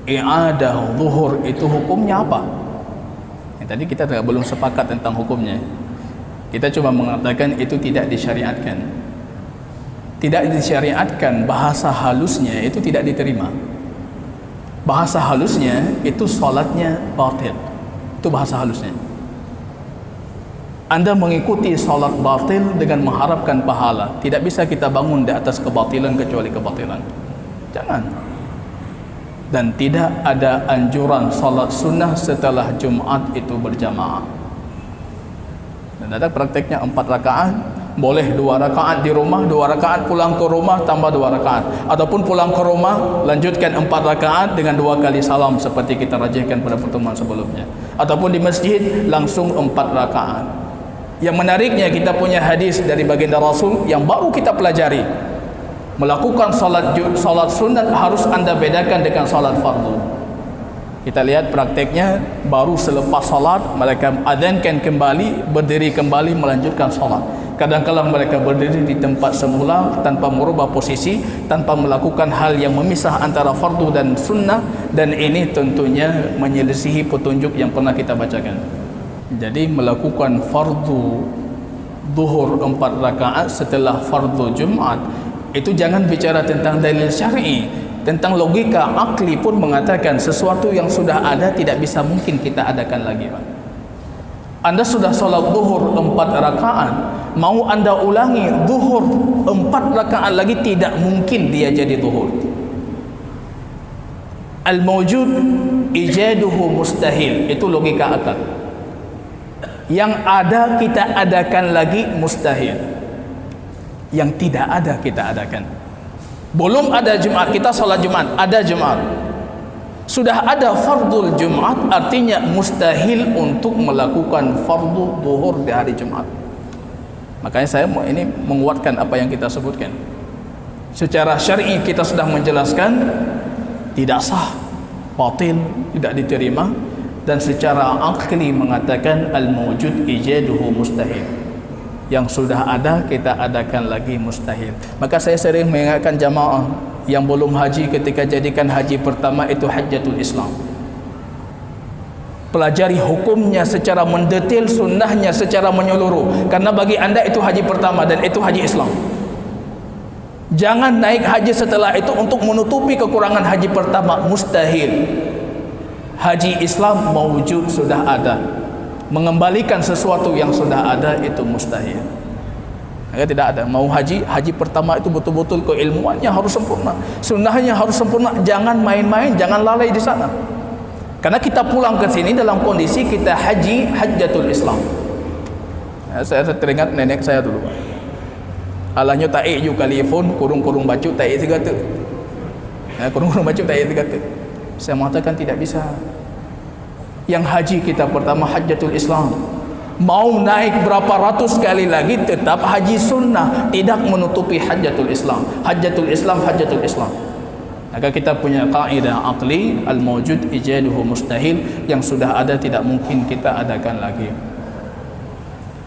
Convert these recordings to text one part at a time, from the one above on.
i'adah zuhur itu hukumnya apa? Tadi kita belum sepakat tentang hukumnya. Kita cuma mengatakan itu tidak disyariatkan. Tidak disyariatkan, bahasa halusnya itu tidak diterima. Bahasa halusnya itu solatnya batil. Itu bahasa halusnya. Anda mengikuti solat batil dengan mengharapkan pahala. Tidak bisa kita bangun di atas kebatilan kecuali kebatilan. Jangan. Dan tidak ada anjuran solat sunnah setelah Jumat itu berjamaah. Dan ada prakteknya 4 rakaat. Boleh 2 rakaat di rumah, 2 rakaat pulang ke rumah tambah 2 rakaat, ataupun pulang ke rumah lanjutkan 4 rakaat dengan 2 kali salam seperti kita rajihkan pada pertemuan sebelumnya, ataupun di masjid langsung 4 rakaat. Yang menariknya, kita punya hadis dari baginda Rasul yang baru kita pelajari. Melakukan salat sunat harus Anda bedakan dengan salat fardu. Kita lihat prakteknya, baru selepas salat mereka adzankan kembali, berdiri kembali melanjutkan salat. Kadang-kadang mereka berdiri di tempat semula tanpa merubah posisi, tanpa melakukan hal yang memisah antara fardu dan sunnah, dan ini tentunya menyelisihi petunjuk yang pernah kita bacakan. Jadi melakukan fardu zuhur 4 rakaat setelah fardu Jumat, itu jangan bicara tentang dalil syar'i, tentang logika akli pun mengatakan sesuatu yang sudah ada tidak bisa mungkin kita adakan lagi, Pak. Anda sudah sholat zuhur 4 rakaat, mau Anda ulangi zuhur 4 rakaat lagi, tidak mungkin dia jadi zuhur. Al-mawjud ijaduhu mustahil, itu logika akal. Yang ada kita adakan lagi mustahil, yang tidak ada kita adakan. Belum ada Jumat, kita sholat Jumat, ada Jumat, sudah ada fardul Jumat, artinya mustahil untuk melakukan fardu zuhur di hari Jumat. Makanya saya ini menguatkan apa yang kita sebutkan. Secara syar'i kita sudah menjelaskan tidak sah, batil, tidak diterima, dan secara akli mengatakan al-mawjud ijaduhu mustahil. Yang sudah ada kita adakan lagi mustahil. Maka saya sering mengingatkan jamaah yang belum haji, ketika jadikan haji pertama itu hajjatul Islam. Pelajari hukumnya secara mendetail, sunnahnya secara menyeluruh, karena bagi anda itu haji pertama dan itu haji Islam. Jangan naik haji setelah itu untuk menutupi kekurangan haji pertama, mustahil. Haji Islam mawujud, sudah ada. Mengembalikan sesuatu yang sudah ada itu mustahil. Tidak ada. Mau haji pertama itu betul-betul keilmuannya harus sempurna, sunnahnya harus sempurna. Jangan main-main, jangan lalai di sana. Karena kita pulang ke sini dalam kondisi kita haji hajjatul Islam. Saya teringat nenek saya dulu. Alahnya ta'i ju kalifun kurung-kurung baju ta'i tiga tu. Kurung-kurung baju ta'i tiga tu. Saya mengatakan tidak bisa. Yang haji kita pertama hajjatul Islam. Mau naik berapa ratus kali lagi tetap haji sunnah, tidak menutupi hajjatul Islam. Hajjatul Islam, hajjatul Islam. Maka kita punya kaidah akli, al-mawjud ijaduhu mustahil, yang sudah ada tidak mungkin kita adakan lagi.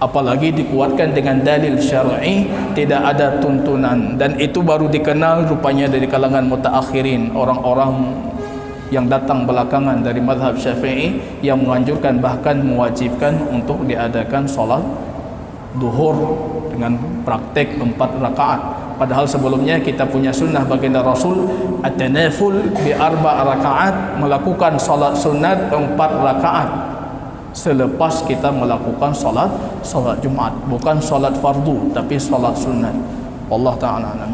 Apalagi dikuatkan dengan dalil syar'i, tidak ada tuntunan, dan itu baru dikenal rupanya dari kalangan mutaakhirin, orang-orang yang datang belakangan dari mazhab Syafi'i yang menganjurkan bahkan mewajibkan untuk diadakan solat duhur dengan praktek 4 rakaat. Padahal sebelumnya kita punya sunnah baginda Rasul at-tanaful bi 4 rakaat, melakukan solat sunat 4 rakaat selepas kita melakukan solat Jumat, bukan solat fardu tapi solat sunat. Allah Ta'ala alam.